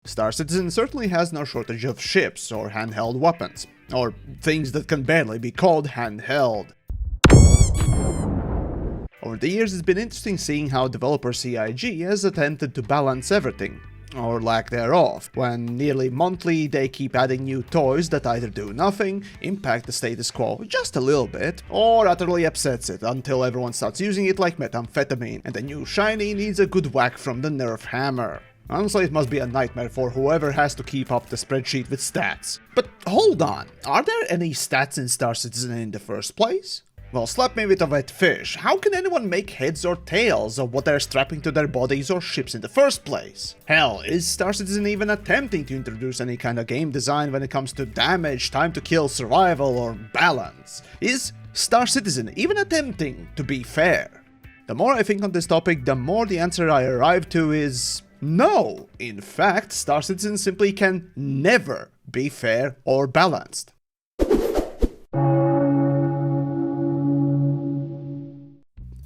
Star Citizen certainly has no shortage of ships or handheld weapons, or things that can barely be called handheld. Over the years, it's been interesting seeing how developer CIG has attempted to balance everything, or lack thereof, when nearly monthly they keep adding new toys that either do nothing, impact the status quo just a little bit, or utterly upsets it until everyone starts using it like methamphetamine, and the new shiny needs a good whack from the nerf hammer. Honestly, it must be a nightmare for whoever has to keep up the spreadsheet with stats. But hold on, are there any stats in Star Citizen in the first place? Well, slap me with a wet fish. How can anyone make heads or tails of what they're strapping to their bodies or ships in the first place? Hell, is Star Citizen even attempting to introduce any kind of game design when it comes to damage, time to kill, survival, or balance? Is Star Citizen even attempting to be fair? The more I think on this topic, the more the answer I arrive to is no. In fact, Star Citizen simply can never be fair or balanced.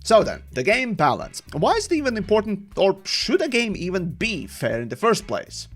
So then, the game balance. Why is it even important, or should a game even be fair in the first place?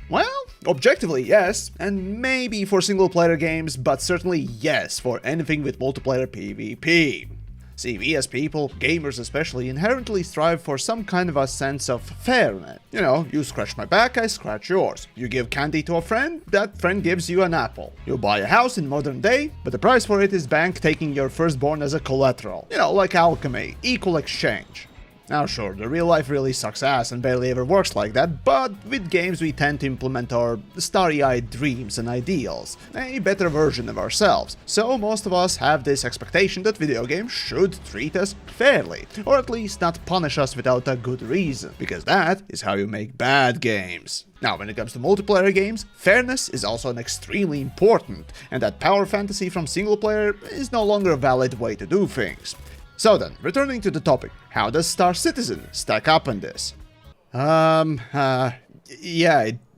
Well, objectively yes, and maybe for single player games, but certainly yes for anything with multiplayer PvP. See, we as people, gamers especially, inherently strive for some kind of a sense of fairness. You know, you scratch my back, I scratch yours. You give candy to a friend, that friend gives you an apple. You buy a house in modern day, but the price for it is bank taking your firstborn as a collateral. You know, like alchemy, equal exchange. Now sure, the real life really sucks ass and barely ever works like that, but with games we tend to implement our starry-eyed dreams and ideals, a better version of ourselves, so most of us have this expectation that video games should treat us fairly, or at least not punish us without a good reason, because that is how you make bad games. Now, when it comes to multiplayer games, fairness is also an extremely important, and that power fantasy from single player is no longer a valid way to do things. So then, returning to the topic, how does Star Citizen stack up in this? Yeah,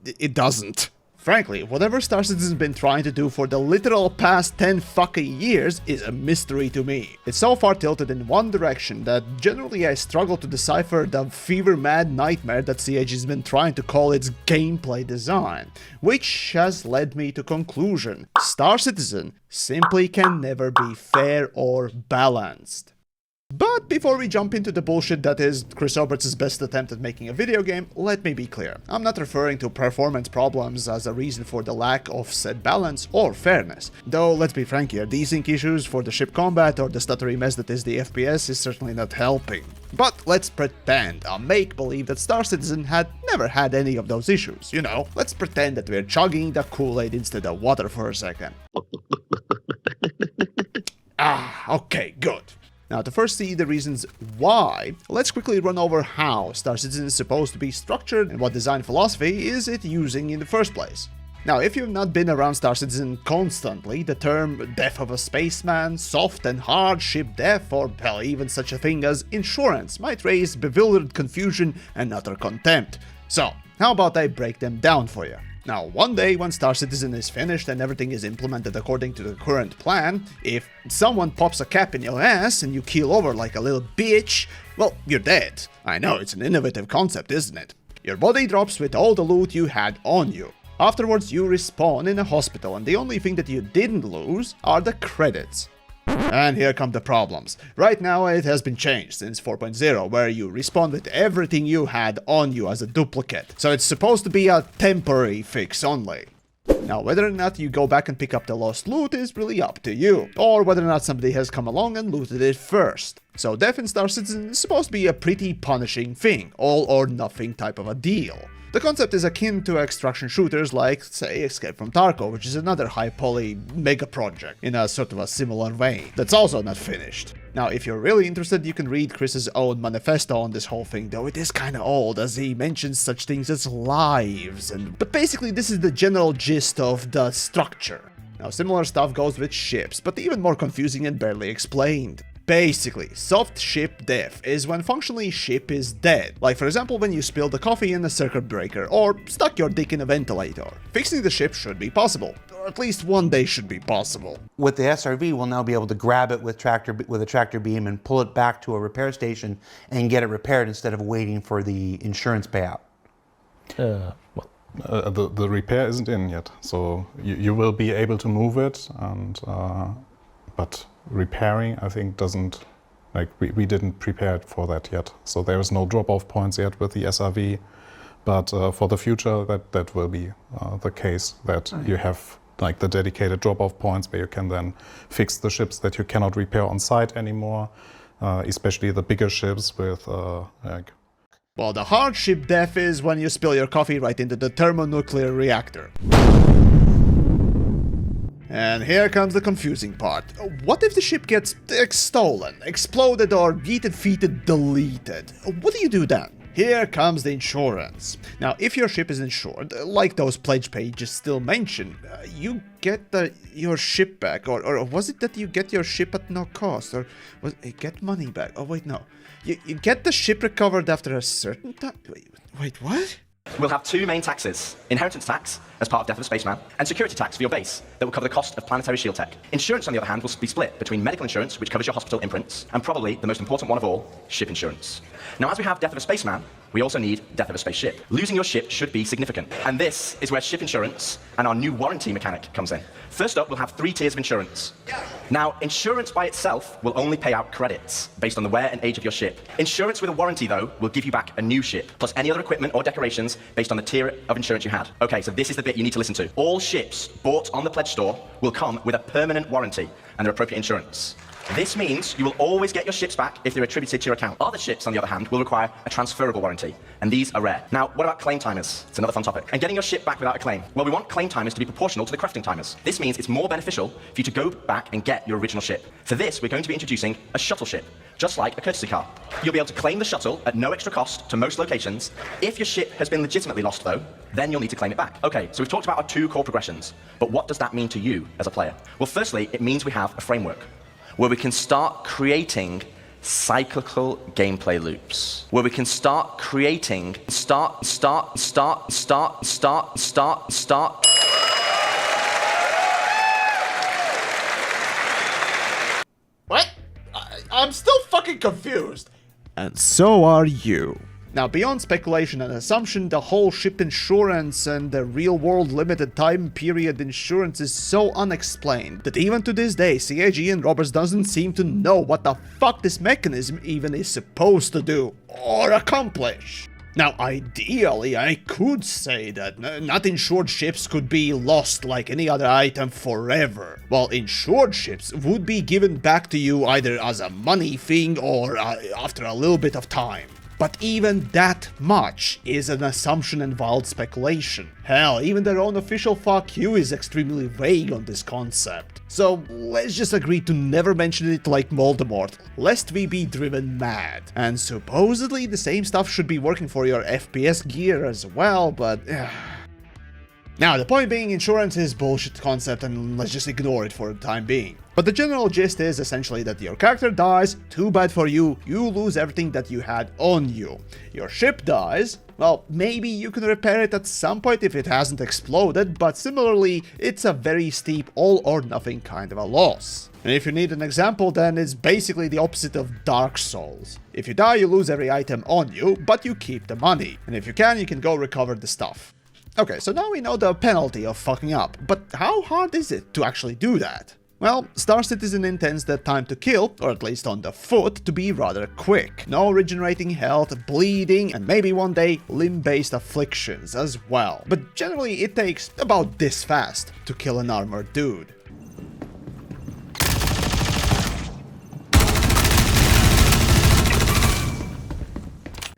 it doesn't. Frankly, whatever Star Citizen's been trying to do for the literal past 10 fucking years is a mystery to me. It's so far tilted in one direction that generally I struggle to decipher the fever-mad nightmare that CIG has been trying to call its gameplay design, which has led me to conclusion: Star Citizen simply can never be fair or balanced. But before we jump into the bullshit that is Chris Roberts' best attempt at making a video game, let me be clear. I'm not referring to performance problems as a reason for the lack of said balance or fairness. Though, let's be frank here, desync issues for the ship combat or the stuttery mess that is the FPS is certainly not helping. But let's pretend, make-believe that Star Citizen had never had any of those issues, you know? Let's pretend that we're chugging the Kool-Aid instead of water for a second. Okay, good. Now, to first see the reasons why, let's quickly run over how Star Citizen is supposed to be structured and what design philosophy is it using in the first place. Now, if you've not been around Star Citizen constantly, the term death of a spaceman, soft and hard ship death, or hell, even such a thing as insurance might raise bewildered confusion and utter contempt. So, how about I break them down for you? Now, one day when Star Citizen is finished and everything is implemented according to the current plan, if someone pops a cap in your ass and you keel over like a little bitch, well, you're dead. I know, it's an innovative concept, isn't it? Your body drops with all the loot you had on you. Afterwards, you respawn in a hospital, and the only thing that you didn't lose are the credits. And here come the problems. Right now it has been changed since 4.0, where you respawn with everything you had on you as a duplicate. So it's supposed to be a temporary fix only. Now, whether or not you go back and pick up the lost loot is really up to you, or whether or not somebody has come along and looted it first. So death in Star Citizen is supposed to be a pretty punishing thing, all or nothing type of a deal. The concept is akin to extraction shooters like, say, Escape from Tarkov, which is another high-poly mega project in a sort of a similar vein, that's also not finished. Now, if you're really interested, you can read Chris's own manifesto on this whole thing, though it is kinda old, as he mentions such things as lives, but basically this is the general gist of the structure. Now, similar stuff goes with ships, but even more confusing and barely explained. Basically, soft ship death is when functionally ship is dead, like for example when you spilled the coffee in a circuit breaker or stuck your dick in a ventilator. Fixing the ship should be possible, or at least one day should be possible. With the SRV, we'll now be able to grab it with a tractor beam and pull it back to a repair station and get it repaired instead of waiting for the insurance payout. Well, The repair isn't in yet, so you will be able to move it, and but repairing, I think, doesn't, like, we didn't prepare it for that yet. So there is no drop-off points yet with the SRV, but for the future, that will be the case, that you have like the dedicated drop-off points where you can then fix the ships that you cannot repair on site anymore, especially the bigger ships with like. Well, the hard ship death is when you spill your coffee right into the thermonuclear reactor. And here comes the confusing part. What if the ship gets stolen, exploded, or yeeted, deleted? What do you do then? Here comes the insurance. Now, if your ship is insured, like those pledge pages still mention, you get your ship back, or was it that you get your ship at no cost, or was it get money back? Oh wait, no. You get the ship recovered after a certain time. Wait, what? We'll have two main taxes: inheritance tax as part of Death of a Spaceman, and security tax for your base that will cover the cost of planetary shield tech. Insurance, on the other hand, will be split between medical insurance, which covers your hospital imprints, and probably the most important one of all, ship insurance. Now, as we have Death of a Spaceman, we also need Death of a Spaceship. Losing your ship should be significant, and this is where ship insurance and our new warranty mechanic comes in. First up, we'll have 3 tiers of insurance. Now, insurance by itself will only pay out credits based on the wear and age of your ship. Insurance with a warranty, though, will give you back a new ship, plus any other equipment or decorations based on the tier of insurance you had. Okay, so this is the bit you need to listen to. All ships bought on the pledge store will come with a permanent warranty and their appropriate insurance. This means you will always get your ships back if they're attributed to your account. Other ships, on the other hand, will require a transferable warranty, and these are rare. Now, what about claim timers? It's another fun topic. And getting your ship back without a claim. Well, we want claim timers to be proportional to the crafting timers. This means it's more beneficial for you to go back and get your original ship. For this, we're going to be introducing a shuttle ship, just like a courtesy car. You'll be able to claim the shuttle at no extra cost to most locations. If your ship has been legitimately lost, though, then you'll need to claim it back. Okay, so we've talked about our 2 core progressions, but what does that mean to you as a player? Well, firstly, it means we have a framework where we can start creating cyclical gameplay loops, where we can start creating start. What? I'm still fucking confused. And so are you. Now, beyond speculation and assumption, the whole ship insurance and the real-world limited time period insurance is so unexplained that even to this day, CIG and Roberts doesn't seem to know what the fuck this mechanism even is supposed to do or accomplish. Now, ideally, I could say that not insured ships could be lost like any other item forever, while insured ships would be given back to you either as a money thing or after a little bit of time. But even that much is an assumption and wild speculation. Hell, even their own official fuck you is extremely vague on this concept. So let's just agree to never mention it like Voldemort, lest we be driven mad. And supposedly the same stuff should be working for your FPS gear as well, but... Now, the point being, insurance is bullshit concept and let's just ignore it for the time being. But the general gist is essentially that your character dies, too bad for you, you lose everything that you had on you. Your ship dies, well, maybe you can repair it at some point if it hasn't exploded, but similarly, it's a very steep all or nothing kind of a loss. And if you need an example, then it's basically the opposite of Dark Souls. If you die, you lose every item on you, but you keep the money. And if you can go recover the stuff. Okay, so now we know the penalty of fucking up, but how hard is it to actually do that? Well, Star Citizen intends the time to kill, or at least on the foot, to be rather quick. No regenerating health, bleeding, and maybe one day limb-based afflictions as well. But generally it takes about this fast to kill an armored dude.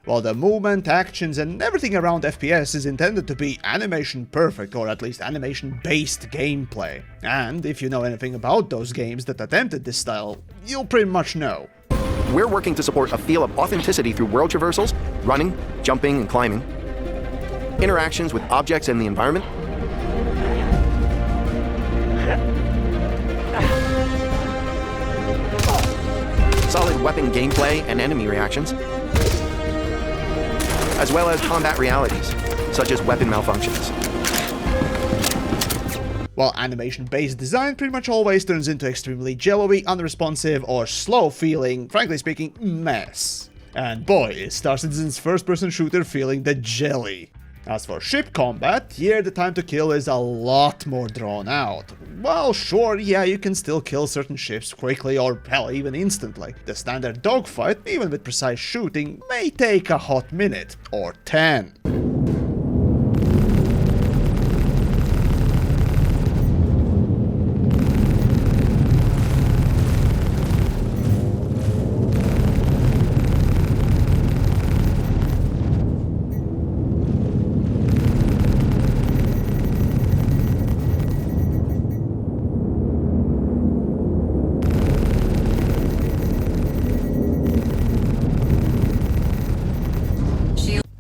While the movement, actions, and everything around FPS is intended to be animation perfect, or at least animation based gameplay. And if you know anything about those games that attempted this style, you'll pretty much know. We're working to support a feel of authenticity through world traversals, running, jumping, and climbing, interactions with objects and the environment, solid weapon gameplay and enemy reactions, as well as combat realities, such as weapon malfunctions. While animation-based design pretty much always turns into extremely jello-y, unresponsive, or slow-feeling, frankly speaking, mess. And boy, is Star Citizen's first-person shooter feeling the jelly. As for ship combat, here the time to kill is a lot more drawn out. Well, sure, yeah, you can still kill certain ships quickly or hell, even instantly. The standard dogfight, even with precise shooting, may take a hot minute or 10.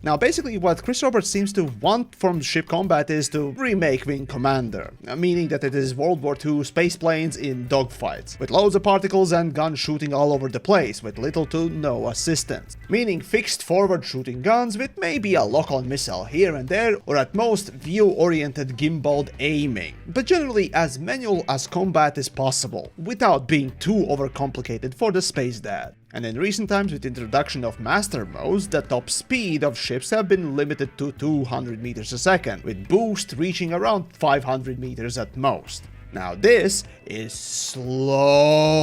Now, basically, what Chris Roberts seems to want from ship combat is to remake Wing Commander, meaning that it is World War II space planes in dogfights, with loads of particles and guns shooting all over the place, with little to no assistance. Meaning fixed forward shooting guns with maybe a lock-on missile here and there, or at most view-oriented gimbaled aiming, but generally as manual as combat is possible, without being too overcomplicated for the space dad. And in recent times, with the introduction of master modes, the top speed of ships have been limited to 200 meters a second, with boost reaching around 500 meters at most. Now this is slow.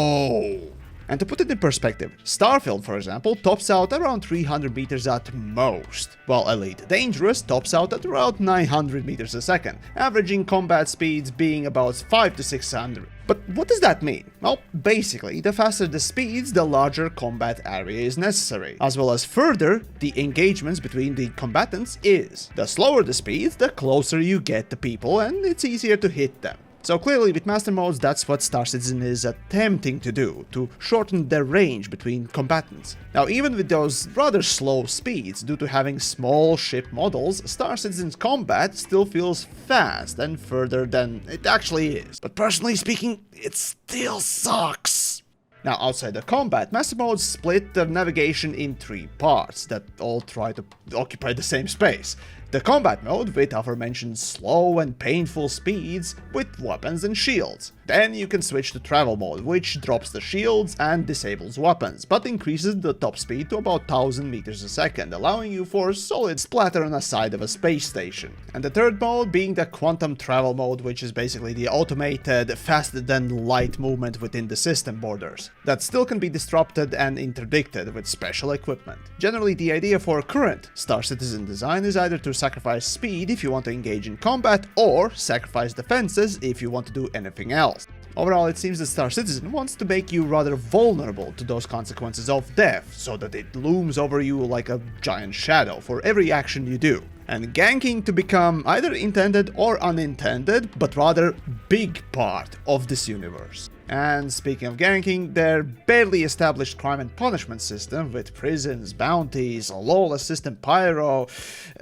And to put it in perspective, Starfield, for example, tops out around 300 meters at most, while Elite Dangerous tops out at around 900 meters a second, averaging combat speeds being about 5 to 600. But what does that mean? Well, basically, the faster the speeds, the larger combat area is necessary, as well as further the engagements between the combatants is. The slower the speeds, the closer you get to people and it's easier to hit them. So clearly with master modes, that's what Star Citizen is attempting to do, to shorten the range between combatants. Now even with those rather slow speeds, due to having small ship models, Star Citizen's combat still feels fast and further than it actually is. But personally speaking, it still sucks. Now outside the combat, master modes split the navigation in 3 parts that all try to occupy the same space. The combat mode with aforementioned slow and painful speeds with weapons and shields. Then you can switch to travel mode, which drops the shields and disables weapons, but increases the top speed to about 1000 meters a second, allowing you for solid splatter on the side of a space station. And the third mode being the quantum travel mode, which is basically the automated, faster than light movement within the system borders, that still can be disrupted and interdicted with special equipment. Generally, the idea for current Star Citizen design is either to sacrifice speed if you want to engage in combat, or sacrifice defenses if you want to do anything else. Overall, it seems that Star Citizen wants to make you rather vulnerable to those consequences of death, so that it looms over you like a giant shadow for every action you do. And ganking to become either intended or unintended, but rather big part of this universe. And speaking of ganking, their barely established crime and punishment system with prisons, bounties, a lawless system pyro,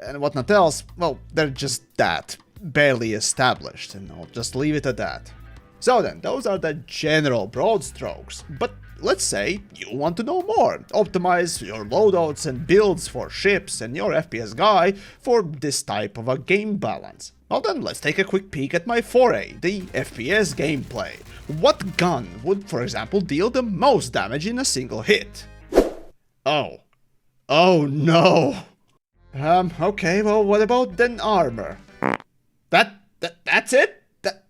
and whatnot else, well, they're just that. Barely established, and I'll just leave it at that. So then, those are the general broad strokes, but let's say you want to know more, optimize your loadouts and builds for ships and your FPS guy for this type of a game balance. Well then, let's take a quick peek at my foray, the FPS gameplay. What gun would, for example, deal the most damage in a single hit? Oh no. Okay, well, what about then armor? That's it?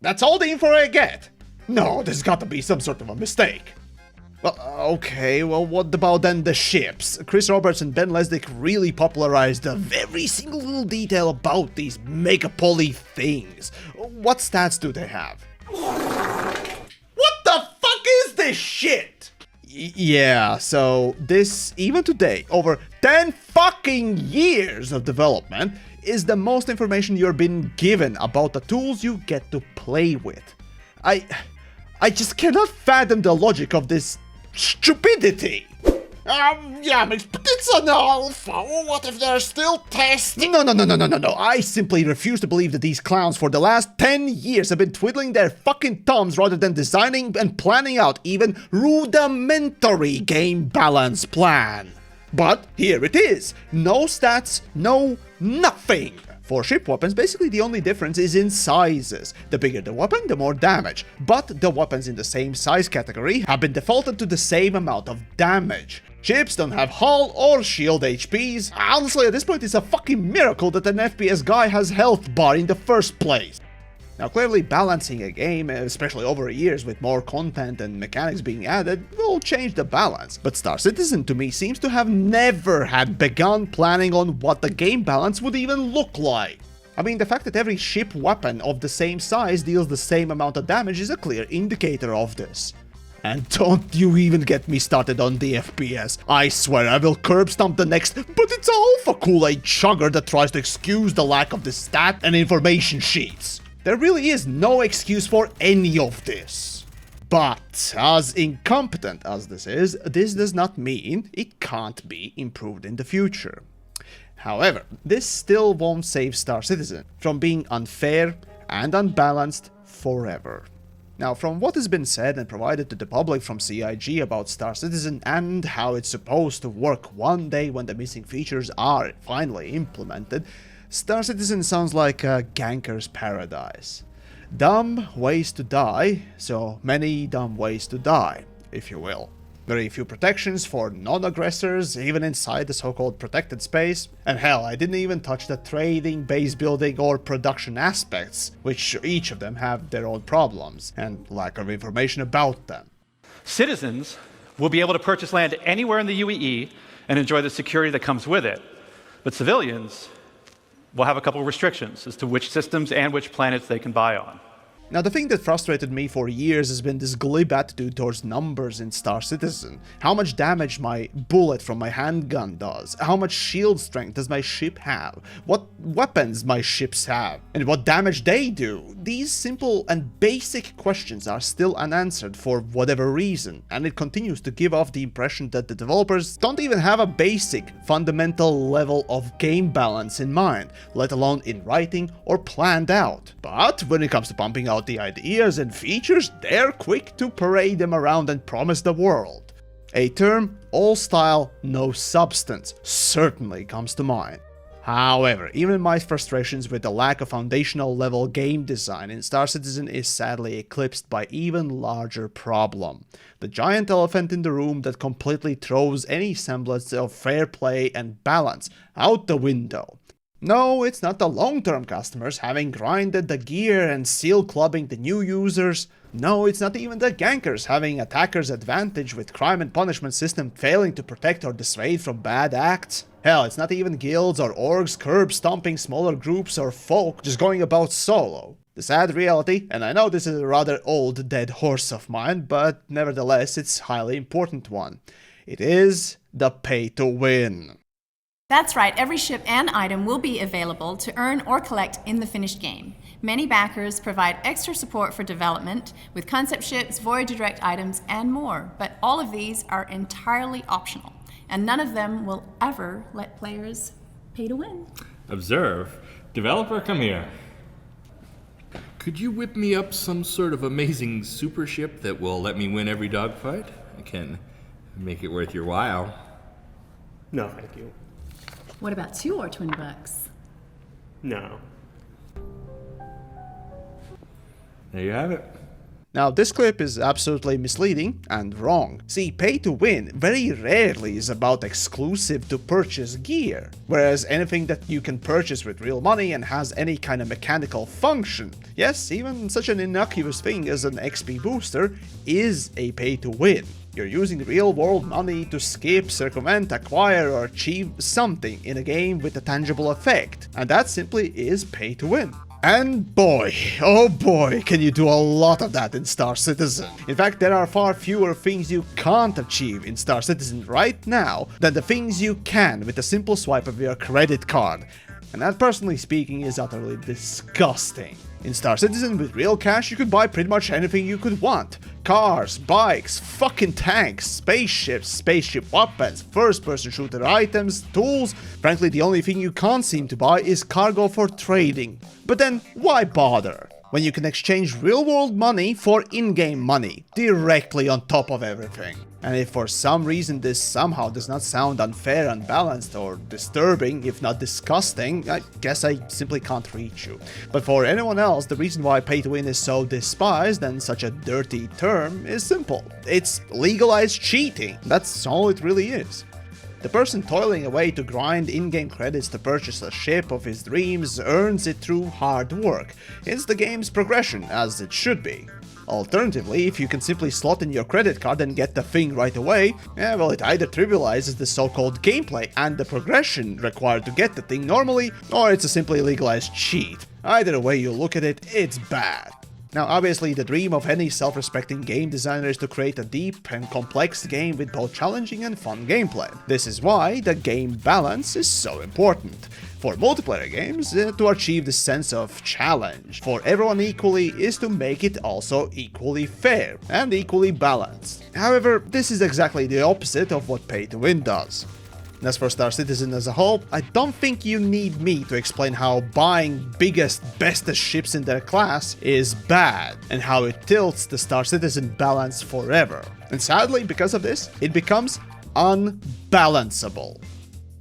That's all the info I get? No, there's gotta be some sort of a mistake. Well, okay, well, what about then the ships? Chris Roberts and Ben Lesnick really popularized every single little detail about these mega poly things. What stats do they have? What the fuck is this shit? Yeah, so this, even today, over 10 fucking years of development, is the most information you're being given about the tools you get to play with. I just cannot fathom the logic of this stupidity. YamiKs, but it's an alpha. What if they're still testing? No. I simply refuse to believe that these clowns for the last 10 years have been twiddling their fucking thumbs rather than designing and planning out even rudimentary game balance plan. But here it is. No stats, no nothing. For ship weapons, basically the only difference is in sizes. The bigger the weapon, the more damage. But the weapons in the same size category have been defaulted to the same amount of damage. Ships don't have hull or shield HPs. Honestly, at this point, it's a fucking miracle that an FPS guy has health bar in the first place. Now, clearly balancing a game, especially over years with more content and mechanics being added, will change the balance. But Star Citizen to me seems to have never had begun planning on what the game balance would even look like. I mean, the fact that every ship weapon of the same size deals the same amount of damage is a clear indicator of this. And don't you even get me started on the FPS. I swear I will curb stomp the next, but it's all for Kool-Aid chugger that tries to excuse the lack of the stat and information sheets. There really is no excuse for any of this. But, as incompetent as this does not mean it can't be improved in the future. However, this still won't save Star Citizen from being unfair and unbalanced forever. Now, from what has been said and provided to the public from CIG about Star Citizen and how it's supposed to work one day when the missing features are finally implemented, Star Citizen sounds like a ganker's paradise. Dumb ways to die, so many dumb ways to die, if you will. Very few protections for non-aggressors, even inside the so-called protected space. And hell, I didn't even touch the trading, base building, or production aspects, which each of them have their own problems, and lack of information about them. Citizens will be able to purchase land anywhere in the UEE and enjoy the security that comes with it. But civilians will have a couple of restrictions as to which systems and which planets they can buy on. Now, the thing that frustrated me for years has been this glib attitude towards numbers in Star Citizen. How much damage my bullet from my handgun does, how much shield strength does my ship have, what weapons my ships have, and what damage they do. These simple and basic questions are still unanswered for whatever reason, and it continues to give off the impression that the developers don't even have a basic, fundamental level of game balance in mind, let alone in writing or planned out. But when it comes to pumping out the ideas and features, they're quick to parade them around and promise the world. A term, all style, no substance, certainly comes to mind. However, even my frustrations with the lack of foundational level game design in Star Citizen is sadly eclipsed by even larger problem. The giant elephant in the room that completely throws any semblance of fair play and balance out the window. No, it's not the long-term customers having grinded the gear and seal clubbing the new users. No, it's not even the gankers having attackers' advantage with crime and punishment system failing to protect or dissuade from bad acts. Hell, it's not even guilds or orgs curb stomping smaller groups or folk just going about solo. The sad reality, and I know this is a rather old dead horse of mine, but nevertheless it's a highly important one. It is the pay to win. That's right, every ship and item will be available to earn or collect in the finished game. Many backers provide extra support for development with concept ships, Voyager Direct items, and more, but all of these are entirely optional, and none of them will ever let players pay to win. Observe. Developer, come here. Could you whip me up some sort of amazing super ship that will let me win every dogfight? I can make it worth your while. No, thank you. What about $2 or $20? No. There you have it. Now, this clip is absolutely misleading and wrong. See, pay to win very rarely is about exclusive to purchase gear, whereas anything that you can purchase with real money and has any kind of mechanical function, yes, even such an innocuous thing as an XP booster, is a pay to win. You're using real world money to skip, circumvent, acquire, or achieve something in a game with a tangible effect, and that simply is pay to win. And boy, oh boy, can you do a lot of that in Star Citizen. In fact, there are far fewer things you can't achieve in Star Citizen right now than the things you can with a simple swipe of your credit card. And that, personally speaking, is utterly disgusting. In Star Citizen, with real cash, you could buy pretty much anything you could want. Cars, bikes, fucking tanks, spaceships, spaceship weapons, first-person shooter items, tools. Frankly, the only thing you can't seem to buy is cargo for trading. But then, why bother? When you can exchange real-world money for in-game money, directly on top of everything. And if for some reason this somehow does not sound unfair, unbalanced, or disturbing, if not disgusting, I guess I simply can't reach you. But for anyone else, the reason why pay to win is so despised and such a dirty term is simple. It's legalized cheating. That's all it really is. The person toiling away to grind in-game credits to purchase a ship of his dreams earns it through hard work. It's the game's progression, as it should be. Alternatively, if you can simply slot in your credit card and get the thing right away, well, it either trivializes the so-called gameplay and the progression required to get the thing normally, or it's a simply legalized cheat. Either way you look at it, it's bad. Now, obviously, the dream of any self-respecting game designer is to create a deep and complex game with both challenging and fun gameplay. This is why the game balance is so important. For multiplayer games, to achieve the sense of challenge for everyone equally is to make it also equally fair and equally balanced. However, this is exactly the opposite of what pay to win does. As for Star Citizen as a whole, I don't think you need me to explain how buying biggest, bestest ships in their class is bad, and how it tilts the Star Citizen balance forever. And sadly, because of this, it becomes unbalanceable.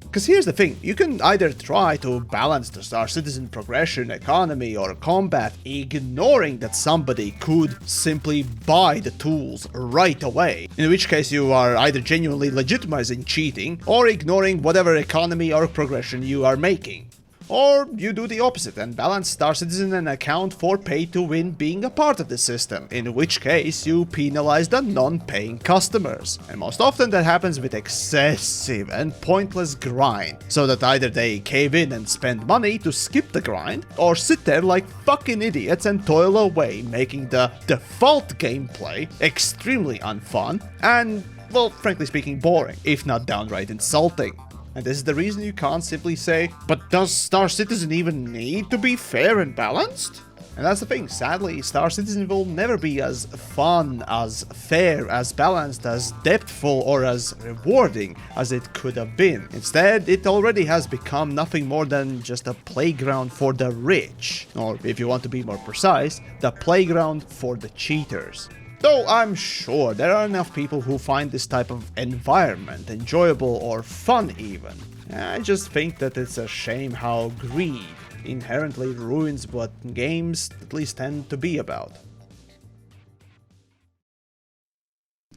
Because here's the thing, you can either try to balance the Star Citizen progression, economy, or combat, ignoring that somebody could simply buy the tools right away, in which case you are either genuinely legitimizing cheating, or ignoring whatever economy or progression you are making. Or you do the opposite and balance Star Citizen and account for pay to win being a part of the system, in which case you penalize the non-paying customers. And most often that happens with excessive and pointless grind, so that either they cave in and spend money to skip the grind, or sit there like fucking idiots and toil away, making the default gameplay extremely unfun and, well, frankly speaking, boring, if not downright insulting. And this is the reason you can't simply say, but does Star Citizen even need to be fair and balanced? And that's the thing, sadly, Star Citizen will never be as fun, as fair, as balanced, as depthful, or as rewarding as it could have been. Instead, it already has become nothing more than just a playground for the rich. Or, if you want to be more precise, the playground for the cheaters. Though I'm sure there are enough people who find this type of environment enjoyable or fun even. I just think that it's a shame how greed inherently ruins what games at least tend to be about.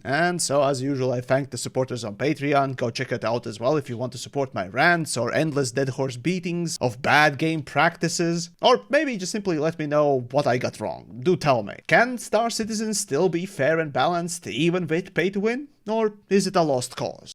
And so, as usual, I thank the supporters on Patreon. Go check it out as well if you want to support my rants or endless dead horse beatings of bad game practices. Or maybe just simply let me know what I got wrong. Do tell me. Can Star Citizen still be fair and balanced even with pay to win? Or is it a lost cause?